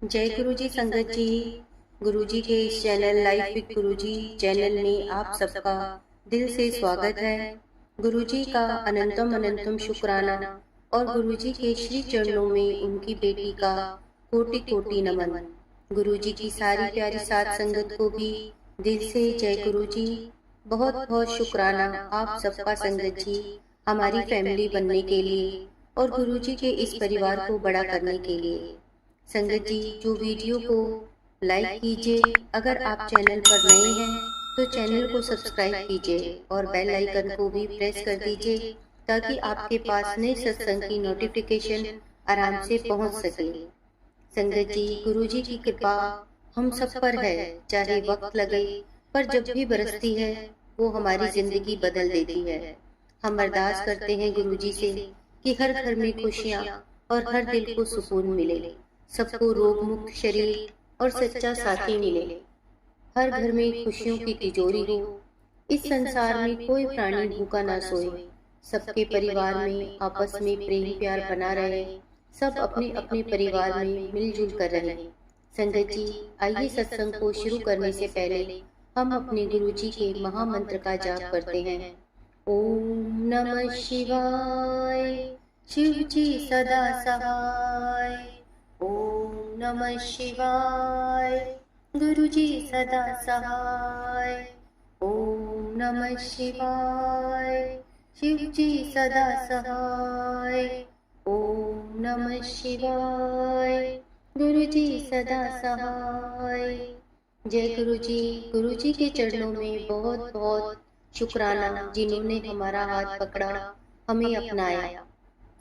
जय गुरु जी संगत जी। गुरु जी के इस channel life with Guru ji channel में आप सबका दिल से स्वागत है। गुरु जी का अनंतम अनंतम शुक्राना और गुरु जी के श्री चरणों में उनकी बेटी का कोटि कोटि नमन। गुरु जी की सारी प्यारी साथ संगत को भी दिल से जय गुरु जी। बहुत बहुत शुक्राना आप सबका संगत जी, हमारी फैमिली बनने के लिए और गुरु जी के इस परिवार को बड़ा करने के लिए। संगत जी, जो वीडियो को लाइक कीजिए, अगर आप चैनल पर नए हैं तो चैनल को सब्सक्राइब कीजिए और बेल आइकन को भी प्रेस कर दीजिए ताकि आपके पास नए सत्संग की नोटिफिकेशन आराम से पहुंच सके। संगत जी, गुरु जी की कृपा हम सब पर है, चाहे वक्त लगे, पर जब भी बरसती है वो हमारी जिंदगी बदल देती है। हम अरदास करते हैं गुरु जी से कि हर घर में खुशियाँ और हर दिल को सुकून मिले, सबको रोग मुक्त शरीर और सच्चा साथी मिले, हर घर में खुशियों की तिजोरी हो, इस संसार में कोई प्राणी भूखा ना सोए, सबके परिवार में आपस में प्रेम प्यार बना रहे, सब अपने अपने परिवार में मिलजुल कर रहे। संगत जी, आइए सत्संग को शुरू करने से पहले हम अपने गुरु जी के महामंत्र का जाप करते हैं। ओम नमः शिवाय। शिव जी सदा सहाय। ओम नमः शिवाय। गुरु जी सदा सहाय। ओम नमः शिवाय। शिव जी सदा सहाय। ओम नमः शिवाय। गुरु जी सदा सहाय। जय गुरु जी। गुरु जी के चरणों में बहुत बहुत शुक्राना, जिन्होंने हमारा हाथ पकड़ा, हमें अपनाया।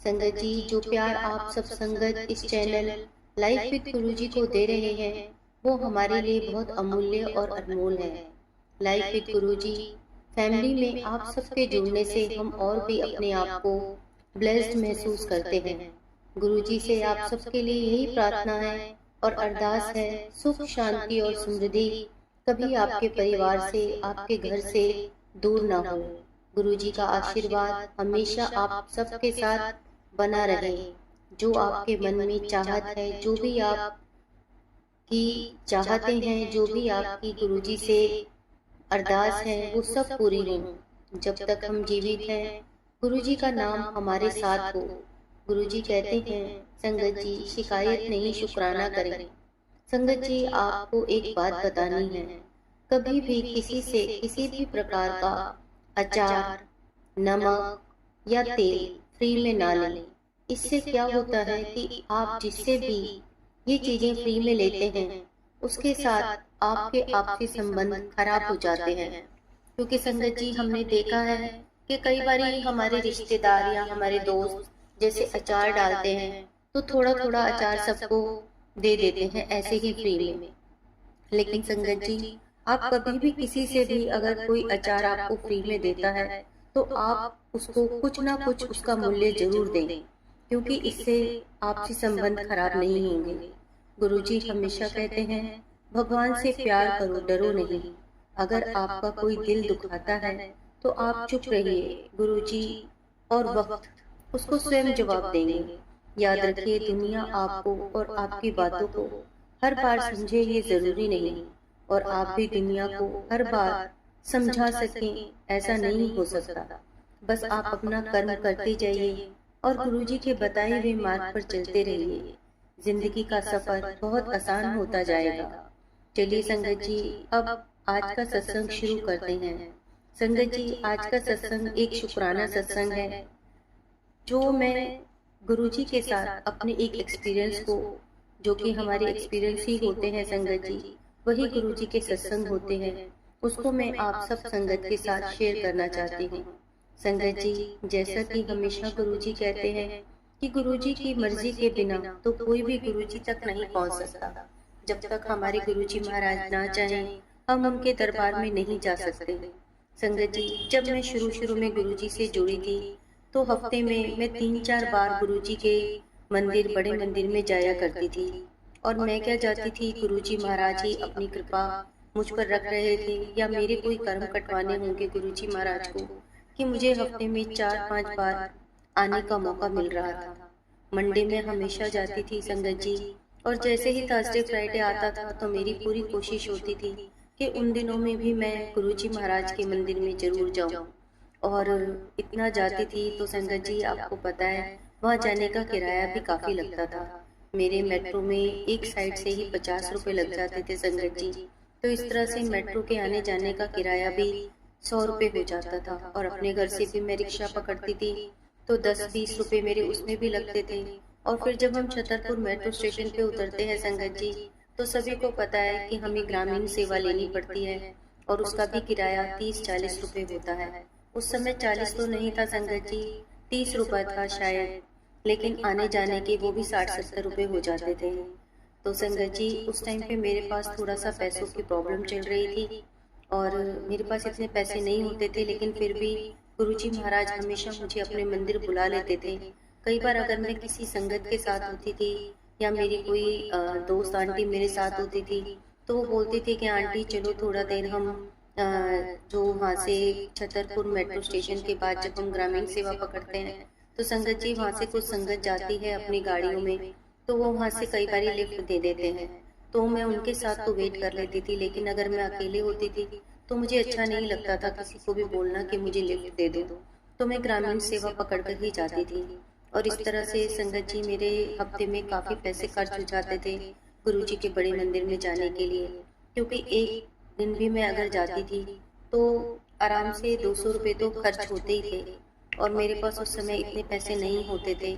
संगत जी, जो प्यार आप सब संगत इस चैनल लाइफ विद गुरु जी को दे रहे हैं वो हमारे लिए बहुत अमूल्य और अनमोल है। Life with Guru ji family में आप सबके जुड़ने से हम और भी अपने आप को ब्लेस्ड महसूस करते हैं। गुरु जी से आप सबके लिए यही प्रार्थना है और अरदास है, सुख शांति और समृद्धि कभी आपके परिवार से, आपके घर से दूर ना हो। गुरु जी का आशीर्वाद हमेशा आप सबके साथ बना रहे। जो आपके मन में चाहत है, जो भी आप की चाहते हैं, जो भी आपकी गुरु जी से अरदास है, वो सब पूरी हो। जब तक हम जीवित हैं गुरु जी का नाम हमारे साथ हो। गुरु जी कहते हैं संगत जी, शिकायत नहीं शुक्राना करें। संगत जी, आपको एक बात बतानी है, कभी भी किसी से किसी भी प्रकार का अचार, नमक या तेल फ्री में ना लें। इससे क्या होता है कि आप जिससे भी ये चीजें फ्री में लेते हैं उसके साथ आपके आपसी संबंध खराब हो जाते हैं। क्योंकि संगत जी, हमने देखा है कि कई बार हमारे रिश्तेदार या हमारे दोस्त जैसे अचार डालते हैं तो थोड़ा थोड़ा अचार सबको दे देते हैं ऐसे ही फ्री में। लेकिन संगत जी, आप कभी भी किसी से भी अगर कोई अचार आपको फ्री में देता है तो आप उसको कुछ ना कुछ उसका मूल्य जरूर दें, क्योंकि इससे आपसी संबंध खराब नहीं होंगे। गुरु जी हमेशा कहते हैं भगवान से प्यार करो, डरो नहीं। अगर आपका कोई दिल दुखाता है तो आप चुप रहिए, गुरु जी और वक्त उसको स्वयं जवाब देंगे। याद रखिए, दुनिया आपको और आपकी बातों को हर बार समझे ये जरूरी नहीं, और आप भी दुनिया को हर बार समझा सकें ऐसा नहीं हो सकता। बस आप अपना कर्म करते जाइए और गुरु जी के बताए हुए मार्ग पर चलते रहिए। जिंदगी का सफर बहुत आसान होता जाएगा। चलिए संगत जी, अब आज का सत्संग शुरू करते हैं। संगत जी, आज का सत्संग एक शुक्राना सत्संग है, जो मैं गुरु जी के साथ अपने एक एक्सपीरियंस को, जो कि हमारे एक्सपीरियंस ही होते हैं संगत जी, वही गुरु जी के सत्संग होते हैं, उसको मैं आप सब संगत के साथ शेयर करना चाहती हूँ। संगत जी, जैसा कि हमेशा गुरु जी कहते हैं कि गुरु जी की मर्जी के बिना तो कोई भी गुरु जी तक नहीं पहुँच सकता। जब तक हमारे गुरु जी महाराज ना चाहें हम उनके दरबार में नहीं जा सकते। संगत जी, जब मैं शुरू में गुरु जी से जुड़ी थी तो हफ्ते में मैं 3-4 बार गुरु जी के मंदिर, बड़े मंदिर में जाया करती थी। और मैं क्या जाती थी, गुरु जी महाराज ही अपनी कृपा मुझ पर रख रहे थे, या मेरे कोई कर्म कटवाने होंगे गुरु जी महाराज को, कि मुझे हफ्ते में 4-5 बार आने का मौका मिल रहा था। मंडे में हमेशा जाती थी संगत जी, और जैसे ही थर्सडे फ्राइडे आता था तो मेरी पूरी कोशिश होती थी कि उन दिनों में भी मैं गुरुजी महाराज के मंदिर में जरूर जाऊं। और इतना जाती थी तो संगत जी आपको पता है वहाँ जाने का किराया भी काफ़ी लगता था। मेरे मेट्रो में एक साइड से ही 50 रुपये लग जाते थे संगत जी। तो इस तरह से मेट्रो के आने जाने का किराया भी 100 रुपये हो जाता था। और अपने घर से भी मैं रिक्शा पकड़ती थी तो 10-20 रुपये मेरे उसमें भी लगते थे। और फिर जब हम छतरपुर मेट्रो स्टेशन पे उतरते हैं संगत जी, तो सभी को पता है कि हमें ग्रामीण सेवा लेनी पड़ती है और उसका भी किराया 30-40 रुपये होता है। उस समय 40 तो नहीं था संगत जी, 30 रुपये था शायद, लेकिन आने जाने के वो भी 60-70 रुपये हो जाते थे। तो संगत जी उस टाइम पे मेरे पास थोड़ा सा पैसों की प्रॉब्लम चल रही थी और मेरे पास इतने पैसे नहीं होते थे, लेकिन फिर भी गुरुजी महाराज हमेशा मुझे अपने मंदिर बुला लेते थे। कई बार अगर मैं किसी संगत के साथ होती थी या मेरी कोई दोस्त आंटी मेरे साथ होती थी तो वो बोलती थी कि आंटी चलो थोड़ा देर हम जो वहाँ से छतरपुर मेट्रो स्टेशन के बाद जब हम ग्रामीण सेवा पकड़ते हैं तो संगत जी वहाँ से कुछ संगत जाती है अपनी गाड़ियों में, तो वो वहाँ से कई बार लिफ्ट दे देते हैं। तो मैं उनके साथ तो वेट कर लेती थी, लेकिन अगर मैं अकेले होती थी तो मुझे अच्छा नहीं लगता था किसी को भी बोलना कि मुझे लिफ्ट दे दो, तो मैं ग्रामीण सेवा पकड़ कर ही जाती थी। और इस तरह से संगत जी मेरे हफ्ते में काफ़ी पैसे खर्च हो जाते थे गुरुजी के बड़े मंदिर में जाने के लिए, क्योंकि एक दिन भी मैं अगर जाती थी तो आराम से 200 रुपये तो खर्च होते ही थे। और मेरे पास उस समय इतने पैसे नहीं होते थे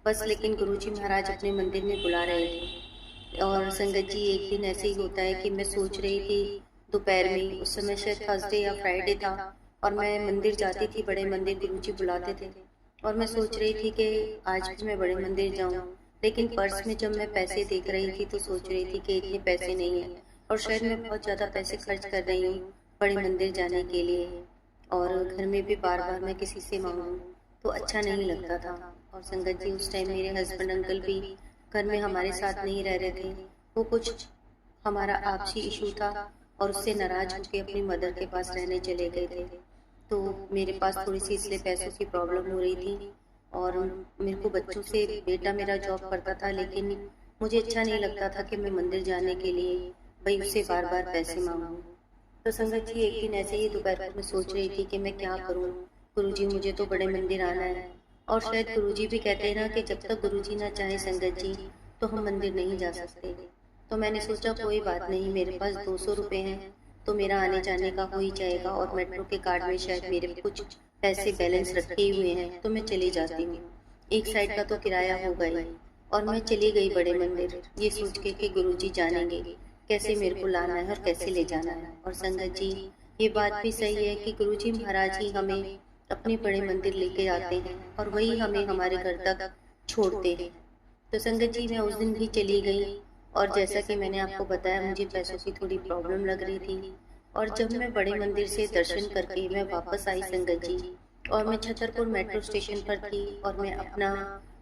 बस, लेकिन गुरुजी महाराज अपने मंदिर में बुला रहे थे। और संगत जी एक दिन ऐसे ही होता है कि मैं सोच रही थी दोपहर में, उस समय शायद थर्सडे या फ्राइडे था, और मैं मंदिर जाती थी, बड़े मंदिर गुरुजी बुलाते थे, और मैं सोच रही थी कि आज भी मैं बड़े मंदिर जाऊं। लेकिन पर्स में जब मैं पैसे देख रही थी तो सोच रही थी कि इतने पैसे नहीं है और शायद मैं बहुत ज़्यादा पैसे खर्च कर रही हूँ बड़े मंदिर जाने के लिए। और घर में भी बार बार मैं किसी से मांगूं तो अच्छा नहीं लगता था। और संगत जी उस टाइम मेरे हस्बैंड अंकल भी घर में हमारे साथ नहीं रह रहे थे, वो कुछ हमारा आपसी इशू था और उससे नाराज होकर अपनी मदर के पास रहने चले गए थे। तो मेरे पास थोड़ी सी इसलिए पैसों की प्रॉब्लम हो रही थी और मेरे को बच्चों से, बेटा मेरा जॉब करता था लेकिन मुझे अच्छा नहीं लगता था कि मैं मंदिर जाने के लिए भाई उससे बार बार पैसे मांगूं। तो संगत जी एक दिन ऐसे ही दोपहर को मैं सोच रही थी कि मैं क्या करूं, गुरुजी मुझे तो बड़े मंदिर आना है, और शायद गुरुजी भी कहते हैं ना कि जब तक गुरुजी ना चाहे संगत जी तो हम मंदिर नहीं जा सकते। तो मैंने सोचा कोई बात नहीं, मेरे पास 200 रुपये हैं तो मेरा आने जाने का हो ही जाएगा, और मेट्रो के कार्ड में शायद मेरे कुछ पैसे बैलेंस रखे हुए हैं तो मैं चली जाती हूँ, एक साइड का तो किराया हो गई। और मैं चली गई बड़े मंदिर ये सोच के कि गुरुजी जानेंगे कैसे मेरे को लाना है और कैसे ले जाना है। और संगत जी ये बात भी सही है कि गुरुजी महाराज ही हमें अपने बड़े मंदिर लेके आते हैं और वही हमें हमारे घर तक छोड़ते हैं। तो संगत जी मैं उस दिन भी चली गई, और जैसा कि मैंने आपको बताया मुझे पैसों की थोड़ी प्रॉब्लम लग रही थी। और जब मैं बड़े मंदिर से दर्शन करके मैं वापस आई संगत जी, और मैं छतरपुर मेट्रो स्टेशन पर थी और मैं अपना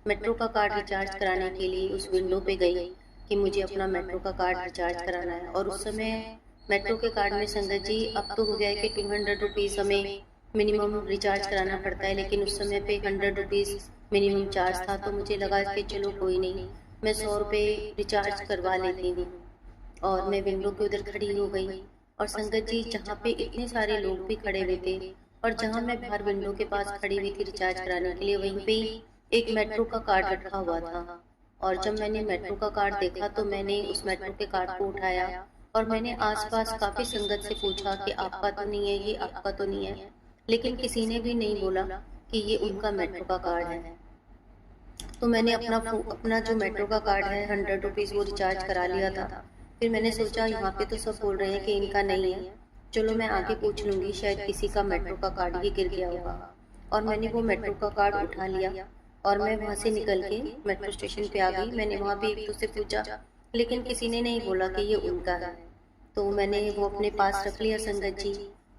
मेट्रो का कार्ड रिचार्ज कराने के लिए उस विंडो पे गई कि मुझे अपना मेट्रो का कार्ड रिचार्ज कराना है। और उस समय मेट्रो के कार्ड में संगत जी अब तो हो गया है कि 200 रुपीज़ हमें मिनिमम रिचार्ज कराना पड़ता है, लेकिन उस समय पे 100 रुपीज़ मिनिमम चार्ज था। तो मुझे लगा कि चलो कोई नहीं, मैं 100 रुपये रिचार्ज करवा लेती हूँ। और मैं विंडो के उधर खड़ी हो गई, और संगत जी जहाँ पे इतने सारे लोग भी खड़े हुए थे और जहाँ मैं बाहर विंडो के पास खड़ी हुई थी रिचार्ज कराने के लिए, वहीं पे ही एक मेट्रो का कार्ड रखा हुआ था। और जब मैंने मेट्रो का कार्ड देखा तो मैंने उस मेट्रो के कार्ड को उठाया और मैंने आसपास काफ़ी संगत से पूछा कि आपका तो नहीं है, ये आपका तो नहीं है, लेकिन किसी ने भी नहीं बोला कि ये उनका मेट्रो का कार्ड है। तो मैंने अपना जो मेट्रो का कार्ड है 100 रुपीज़ वो रिचार्ज करा लिया था। फिर मैंने सोचा यहाँ पे तो सब बोल रहे हैं कि इनका नहीं है, चलो मैं आगे पूछ लूँगी, शायद किसी का मेट्रो का कार्ड ही गिर गया होगा। और मैंने वो मेट्रो का कार्ड उठा लिया और मैं वहाँ से निकल के मेट्रो स्टेशन पे आ गई। मैंने वहाँ भी एक दो से पूछा, लेकिन किसी ने नहीं बोला कि ये उनका है। तो मैंने वो अपने पास रख लिया संगत जी।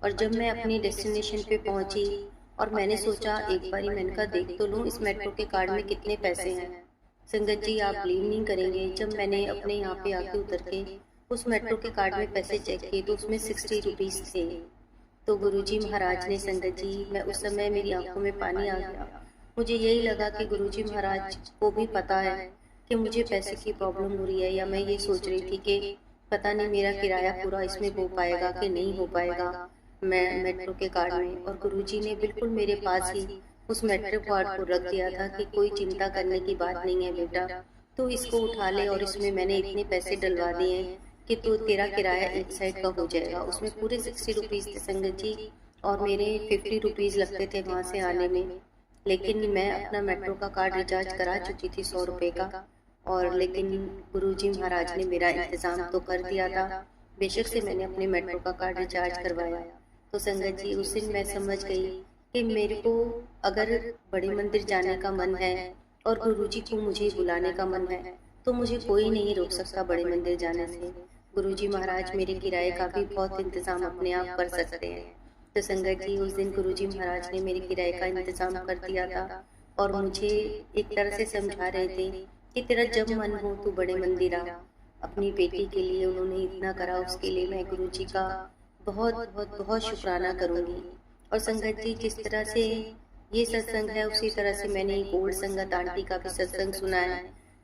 और जब मैं अपनी डेस्टिनेशन पे पहुँची और मैंने सोचा एक बारी मैंने कहा देख तो लूँ इस मेट्रो के कार्ड में कितने पैसे हैं। संगत जी आप बिलीव नहीं करेंगे, जब मैंने अपने यहाँ पे आके उतर के उस मेट्रो के कार्ड में पैसे चेक किए तो उसमें 60 रुपीज़ थे। तो गुरुजी महाराज ने, संगत जी मैं उस समय मेरी आंखों में पानी आ गया। मुझे यही लगा कि गुरुजी महाराज को भी पता है कि मुझे पैसे की प्रॉब्लम हो रही है, या मैं ये सोच रही थी कि पता नहीं मेरा किराया पूरा इसमें हो पाएगा कि नहीं हो पाएगा मैं मेट्रो के कार्ड में। और गुरुजी ने बिल्कुल मेरे पास ही उस मेट्रो कार्ड को रख दिया था कि कोई चिंता करने की बात नहीं है बेटा, तो इसको उठा ले और इसमें मैंने इतने पैसे डलवा दिए हैं कि तो तेरा किराया एक साइड का हो जाएगा। उसमें पूरे 60 रुपीज़ थे संगत जी, और मेरे 50 रुपीज़ लगते थे वहाँ से आने में। लेकिन मैं अपना मेट्रो का कार्ड रिचार्ज करा चुकी थी 100 रुपये का, और लेकिन गुरुजी महाराज ने मेरा इंतज़ाम तो कर दिया था। बेशक से मैंने अपने मेट्रो का कार्ड रिचार्ज करवाया। तो संगत जी उस दिन मैं समझ गई कि मेरे को अगर बड़े मंदिर जाने का मन है और गुरुजी को मुझे बुलाने का मन है तो मुझे कोई नहीं रोक सकता बड़े मंदिर जाने से। गुरुजी महाराज मेरे किराए का भी बहुत इंतज़ाम अपने आप कर सकते हैं। तो संगत जी उस दिन गुरुजी महाराज ने मेरे किराए का इंतज़ाम कर दिया था और मुझे एक तरह से समझा रहे थे कि तेरा जब मन हो तू बड़े मंदिर आ। अपनी बेटी के लिए उन्होंने इतना करा, उसके लिए मैं गुरुजी का बहुत बहुत बहुत शुक्राना करूँगी। और संगत जी जिस तरह से ये सत्संग है उसी तरह से मैंने एक ओल्ड संगत आंटी का भी सत्संग सुना है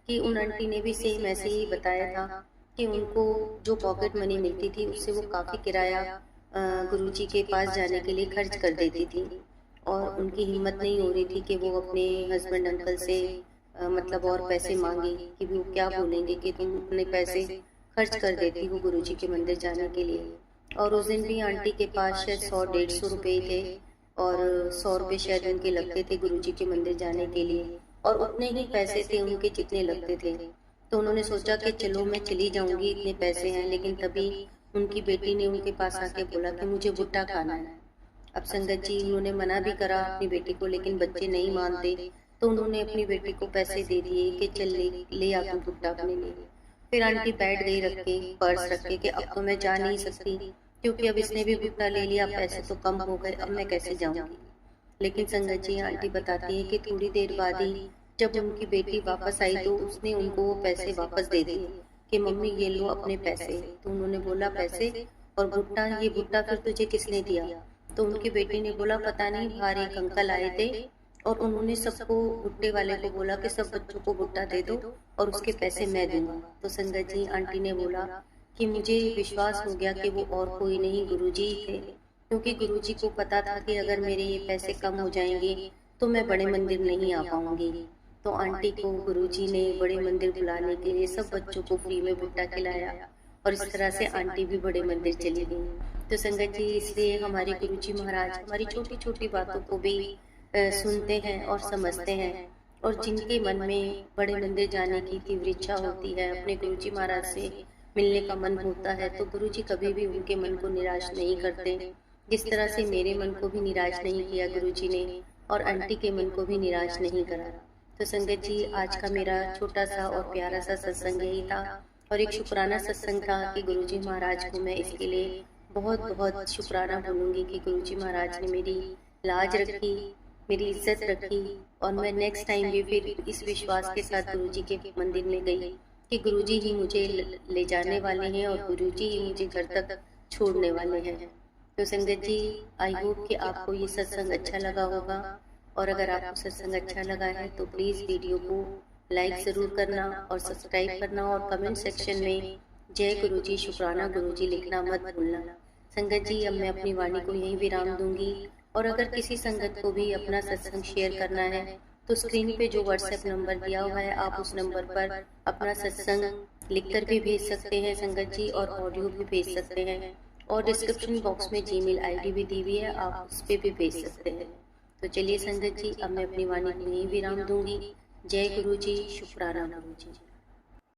कि उन आंटी ने भी सेम ऐसे ही बताया था कि उनको जो पॉकेट मनी मिलती थी उससे वो काफ़ी किराया गुरुजी के पास जाने के लिए खर्च कर देती थी, और उनकी हिम्मत नहीं हो रही थी कि वो अपने हस्बैंड अंकल से मतलब और पैसे मांगे कि वो क्या बोलेंगे कि तुम अपने पैसे खर्च कर देती हो गुरुजी के मंदिर जाने के लिए। और उस दिन भी आंटी के पास शायद 100-150 रुपये थे, और 100 रुपये शायद उनके लगते थे गुरुजी के मंदिर जाने के लिए, और उतने ही पैसे थे उनके जितने लगते थे। तो उन्होंने सोचा कि चलो मैं चली जाऊंगी, इतने पैसे हैं। लेकिन तभी उनकी बेटी ने उनके पास आके बोला कि मुझे भुट्टा खाना है। अब संगत जी उन्होंने मना भी करा अपनी बेटी को, लेकिन बच्चे नहीं मानते, तो उन्होंने अपनी बेटी को पैसे दे दिए कि चल ले आ तू भुट्टा अपने लिए। फिर आंटी बैठ गई रख के, पर्स रख के कि अब तो मैं जा नहीं सकती क्योंकि अब इसने भी भुट्टा ले लिया, पैसे तो कम हो गए, अब मैं कैसे जाऊंगी। लेकिन संगत जी आंटी बताती है कि थोड़ी देर बाद ही जब उनकी बेटी वापस आई तो उसने उनको वो पैसे वापस दे दिए कि मम्मी ये लो अपने पैसे। तो उन्होंने बोला पैसे और भुट्टा, ये भुट्टा फिर तुझे किसने दिया? तो उनकी बेटी ने बोला पता नहीं, बाहर एक अंकल आए थे और उन्होंने सबको, भुट्टे वाले को बोला कि सब बच्चों को भुट्टा दे दो और उसके पैसे मैं दूंगा। तो संगत जी आंटी ने बोला कि मुझे विश्वास हो गया कि वो और कोई नहीं गुरुजी ही थे, क्योंकि गुरुजी को पता था कि अगर मेरे ये पैसे कम हो जाएंगे तो मैं बड़े मंदिर नहीं आ पाऊंगी। तो आंटी को गुरुजी ने बड़े मंदिर बुलाने के लिए सब बच्चों को फ्री में भुट्टा खिलाया, और इस तरह से आंटी भी बड़े मंदिर चली गई। तो संगत जी इसलिए हमारे गुरुजी महाराज हमारी छोटी छोटी बातों को भी सुनते हैं और समझते हैं, और जिनके मन में बड़े मंदिर जाने की तीव्र इच्छा होती है, अपने गुरुजी महाराज से मिलने का मन होता है, तो गुरुजी कभी भी उनके मन को निराश नहीं करते। जिस तरह से मेरे मन को भी निराश नहीं किया गुरुजी ने, और आंटी के मन को भी निराश नहीं करा। तो संगत जी आज का मेरा छोटा सा और प्यारा सा सत्संग यही था, और एक शुक्राना सत्संग था कि गुरुजी महाराज को मैं इसके लिए बहुत बहुत शुक्राना बोलूँगी कि गुरुजी महाराज ने मेरी लाज रखी, मेरी इज्जत रखी, और मैं नेक्स्ट टाइम भी फिर इस विश्वास के साथ गुरुजी के मंदिर में गई कि गुरुजी ही मुझे ले जाने वाले हैं और गुरुजी ही मुझे घर तक छोड़ने वाले हैं। तो संगत जी आई होप कि आपको ये सत्संग अच्छा लगा होगा, और अगर आपको सत्संग अच्छा लगा है तो प्लीज़ वीडियो को लाइक ज़रूर करना और सब्सक्राइब करना, और कमेंट सेक्शन में जय गुरुजी शुक्राना गुरुजी लिखना मत भूलना। संगत जी अब मैं अपनी वाणी को यहीं विराम दूंगी, और अगर किसी संगत को भी अपना सत्संग शेयर करना है तो स्क्रीन पे जो व्हाट्सएप नंबर दिया हुआ है आप उस नंबर पर अपना सत्संग लिखकर भी भेज सकते हैं संगत जी, और ऑडियो भी भेज सकते हैं, और डिस्क्रिप्शन बॉक्स में जीमेल आईडी भी दी हुई है, आप उस पर भी भेज सकते हैं। तो चलिए संगत जी अब मैं अपनी वाणी को यहीं विराम दूंगी। जय गुरु जी, शुक्राना गुरु जी।